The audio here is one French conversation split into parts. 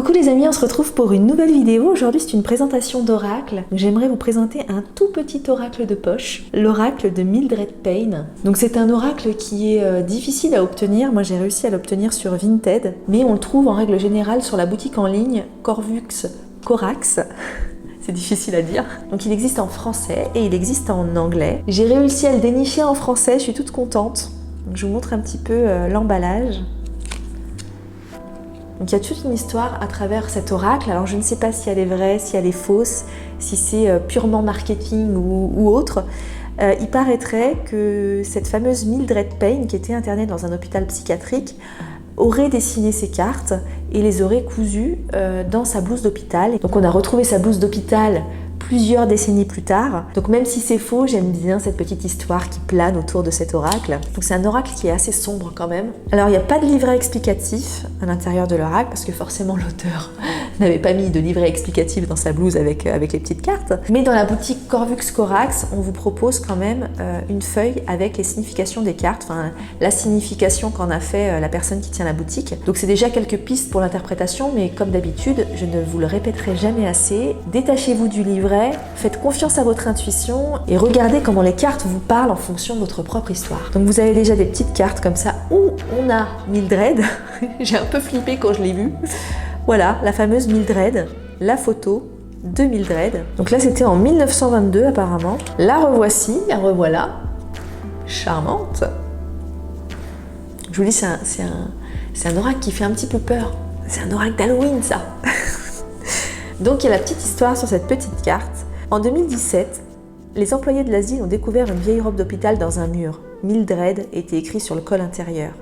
Coucou les amis, on se retrouve pour une nouvelle vidéo. Aujourd'hui c'est une présentation d'oracle. J'aimerais vous présenter un tout petit oracle de poche, l'oracle de Mildred Payne. Donc c'est un oracle qui est difficile à obtenir. Moi j'ai réussi à l'obtenir sur Vinted, mais on le trouve en règle générale sur la boutique en ligne Corvux Corax. C'est difficile à dire. Donc il existe en français et il existe en anglais. J'ai réussi à le dénicher en français, je suis toute contente. Donc, je vous montre un petit peu l'emballage. Donc il y a toute une histoire à travers cet oracle. Alors je ne sais pas si elle est vraie, si elle est fausse, si c'est purement marketing ou autre. Il paraîtrait que cette fameuse Mildred Payne, qui était internée dans un hôpital psychiatrique, aurait dessiné ces cartes et les aurait cousues dans sa blouse d'hôpital. Donc on a retrouvé sa blouse d'hôpital plusieurs décennies plus tard. Donc même si c'est faux, j'aime bien cette petite histoire qui plane autour de cet oracle. Donc c'est un oracle qui est assez sombre quand même. Alors il n'y a pas de livret explicatif à l'intérieur de l'oracle parce que forcément l'auteur n'avait pas mis de livret explicatif dans sa blouse avec les petites cartes. Mais dans la boutique Corvux Corax, on vous propose quand même une feuille avec les significations des cartes, enfin la signification qu'en a fait la personne qui tient la boutique. Donc c'est déjà quelques pistes pour l'interprétation, mais comme d'habitude, je ne vous le répéterai jamais assez. Détachez-vous du livret, faites confiance à votre intuition et regardez comment les cartes vous parlent en fonction de votre propre histoire. Donc vous avez déjà des petites cartes comme ça où on a Mildred. J'ai un peu flippé quand je l'ai vue. Voilà, la fameuse Mildred, la photo de Mildred. Donc là, c'était en 1922 apparemment. La revoici, la revoilà. Charmante. Je vous dis, c'est un oracle qui fait un petit peu peur. C'est un oracle d'Halloween, ça. Donc il y a la petite histoire sur cette petite carte. En 2017, les employés de l'asile ont découvert une vieille robe d'hôpital dans un mur. Mildred était écrit sur le col intérieur.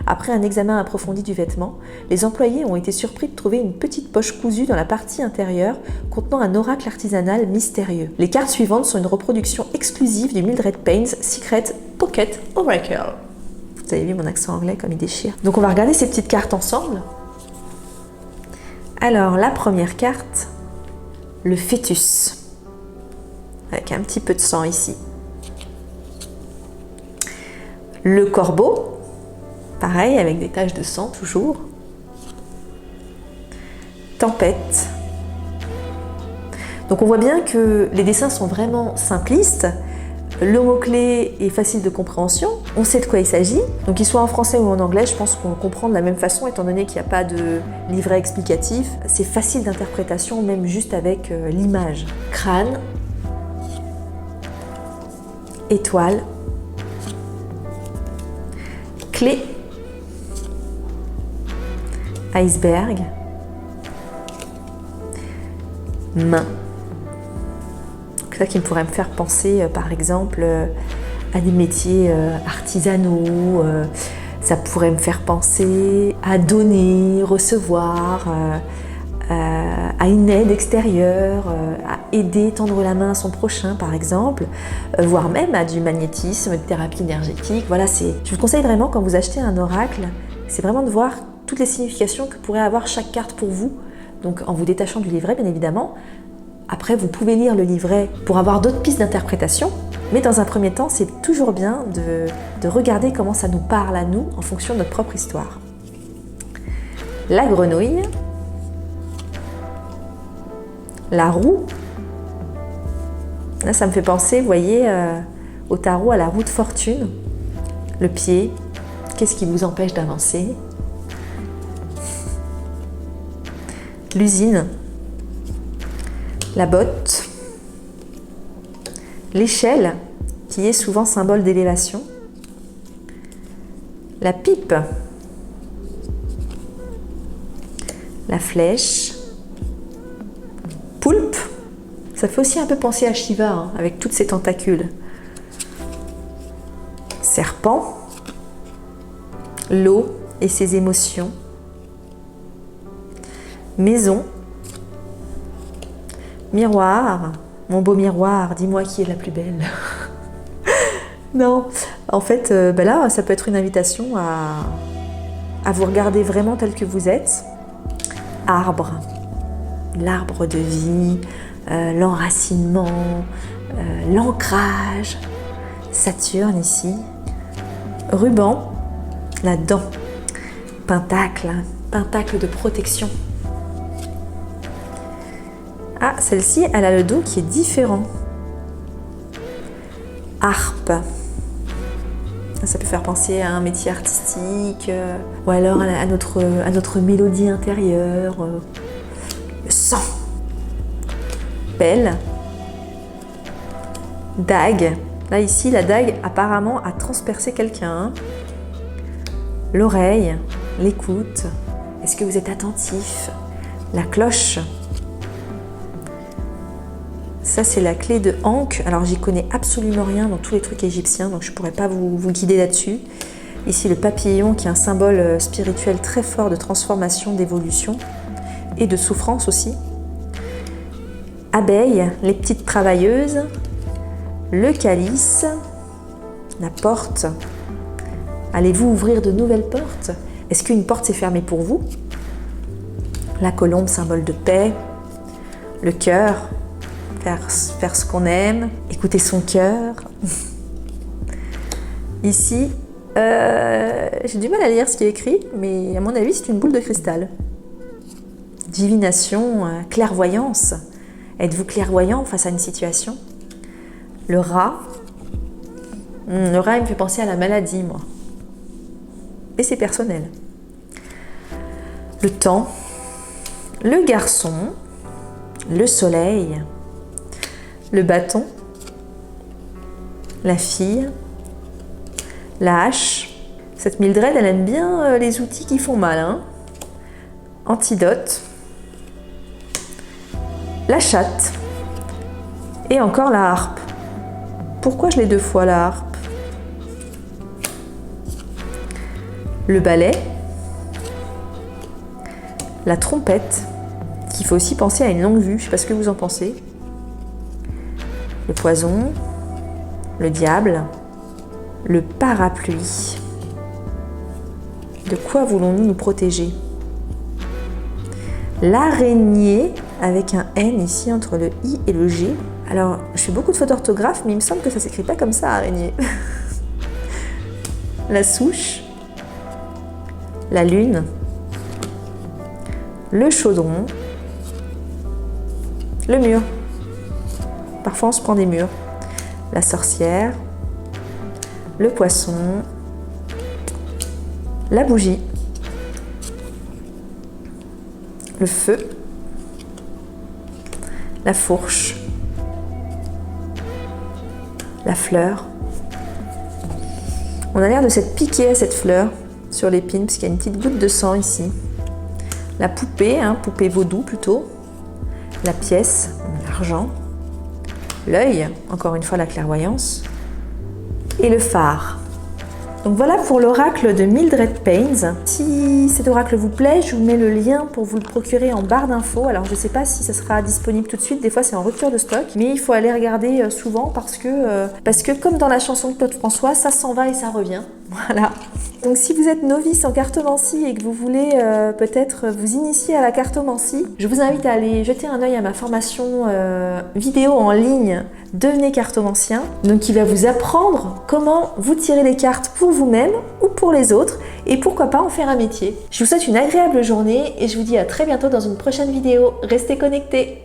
Après un examen approfondi du vêtement, les employés ont été surpris de trouver une petite poche cousue dans la partie intérieure contenant un oracle artisanal mystérieux. Les cartes suivantes sont une reproduction exclusive du Mildred Payne's Secret Pocket Oracle. Vous avez vu mon accent anglais comme il déchire. Donc on va regarder ces petites cartes ensemble. Alors la première carte, le fœtus, avec un petit peu de sang ici. Le corbeau, pareil, avec des taches de sang toujours. Tempête. Donc on voit bien que les dessins sont vraiment simplistes. Le mot-clé est facile de compréhension. On sait de quoi il s'agit. Donc qu'il soit en français ou en anglais, je pense qu'on comprend de la même façon, étant donné qu'il n'y a pas de livret explicatif. C'est facile d'interprétation, même juste avec l'image. Crâne. Étoile. Clé. Iceberg, main. C'est ça qui pourrait me faire penser par exemple à des métiers artisanaux, ça pourrait me faire penser à donner, recevoir, à une aide extérieure, à aider, tendre la main à son prochain par exemple, voire même à du magnétisme, de thérapie énergétique. Voilà, je vous conseille vraiment quand vous achetez un oracle, c'est vraiment de voir toutes les significations que pourrait avoir chaque carte pour vous, donc en vous détachant du livret bien évidemment. Après vous pouvez lire le livret pour avoir d'autres pistes d'interprétation, mais dans un premier temps c'est toujours bien de regarder comment ça nous parle à nous en fonction de notre propre histoire. La grenouille, la roue, là ça me fait penser, vous voyez, au tarot à la roue de fortune, le pied, qu'est-ce qui vous empêche d'avancer? L'usine, la botte, l'échelle, qui est souvent symbole d'élévation, la pipe, la flèche, poulpe, ça fait aussi un peu penser à Shiva, hein, avec toutes ses tentacules, serpent, l'eau et ses émotions, maison, miroir, mon beau miroir, dis-moi qui est la plus belle. Non, en fait, là, ça peut être une invitation à vous regarder vraiment tel que vous êtes. Arbre, l'arbre de vie, l'enracinement, l'ancrage, Saturne ici, ruban, la dent, pentacle, pentacle de protection. Ah, celle-ci, elle a le dos qui est différent. Harpe. Ça peut faire penser à un métier artistique, ou alors à notre mélodie intérieure. Le sang. Pelle. Dague. Là, ici, la dague, apparemment, a transpercé quelqu'un. L'oreille. L'écoute. Est-ce que vous êtes attentif? La cloche. Ça, c'est la clé de Ankh. Alors, j'y connais absolument rien dans tous les trucs égyptiens, donc je ne pourrais pas vous guider là-dessus. Ici, le papillon, qui est un symbole spirituel très fort de transformation, d'évolution et de souffrance aussi. Abeille, les petites travailleuses. Le calice. La porte. Allez-vous ouvrir de nouvelles portes? Est-ce qu'une porte s'est fermée pour vous? La colombe, symbole de paix. Le cœur. Faire ce qu'on aime, écouter son cœur. Ici, j'ai du mal à lire ce qui est écrit, mais à mon avis, c'est une boule de cristal. Divination, clairvoyance. Êtes-vous clairvoyant face à une situation? Le rat. Le rat, il me fait penser à la maladie, moi. Et c'est personnel. Le temps. Le garçon. Le soleil. Le bâton, la fille, la hache. Cette Mildred, elle aime bien les outils qui font mal. Hein. Antidote, la chatte et encore la harpe. Pourquoi je l'ai 2 fois la harpe? Le balai, la trompette, qu'il faut aussi penser à une longue vue. Je ne sais pas ce que vous en pensez. Le poison, le diable, le parapluie. De quoi voulons-nous nous protéger? L'araignée, avec un N ici entre le I et le G. Alors, je fais beaucoup de fautes d'orthographe, mais il me semble que ça ne s'écrit pas comme ça, araignée. La souche, la lune, le chaudron, le mur. Parfois, on se prend des murs. La sorcière, le poisson, la bougie, le feu, la fourche, la fleur. On a l'air de s'être piqué à cette fleur sur l'épine, parce qu'il y a une petite goutte de sang ici. La poupée, poupée vaudou plutôt. La pièce, l'argent. L'œil, encore une fois la clairvoyance, et le phare. Donc voilà pour l'oracle de Mildred Paynes. Si cet oracle vous plaît, je vous mets le lien pour vous le procurer en barre d'infos. Alors je ne sais pas si ça sera disponible tout de suite, des fois c'est en rupture de stock, mais il faut aller regarder souvent parce que comme dans la chanson de Claude François, ça s'en va et ça revient. Voilà. Donc si vous êtes novice en cartomancie et que vous voulez peut-être vous initier à la cartomancie, je vous invite à aller jeter un œil à ma formation vidéo en ligne Devenez cartomancien, donc qui va vous apprendre comment vous tirer les cartes pour vous-même ou pour les autres et pourquoi pas en faire un métier. Je vous souhaite une agréable journée et je vous dis à très bientôt dans une prochaine vidéo. Restez connectés!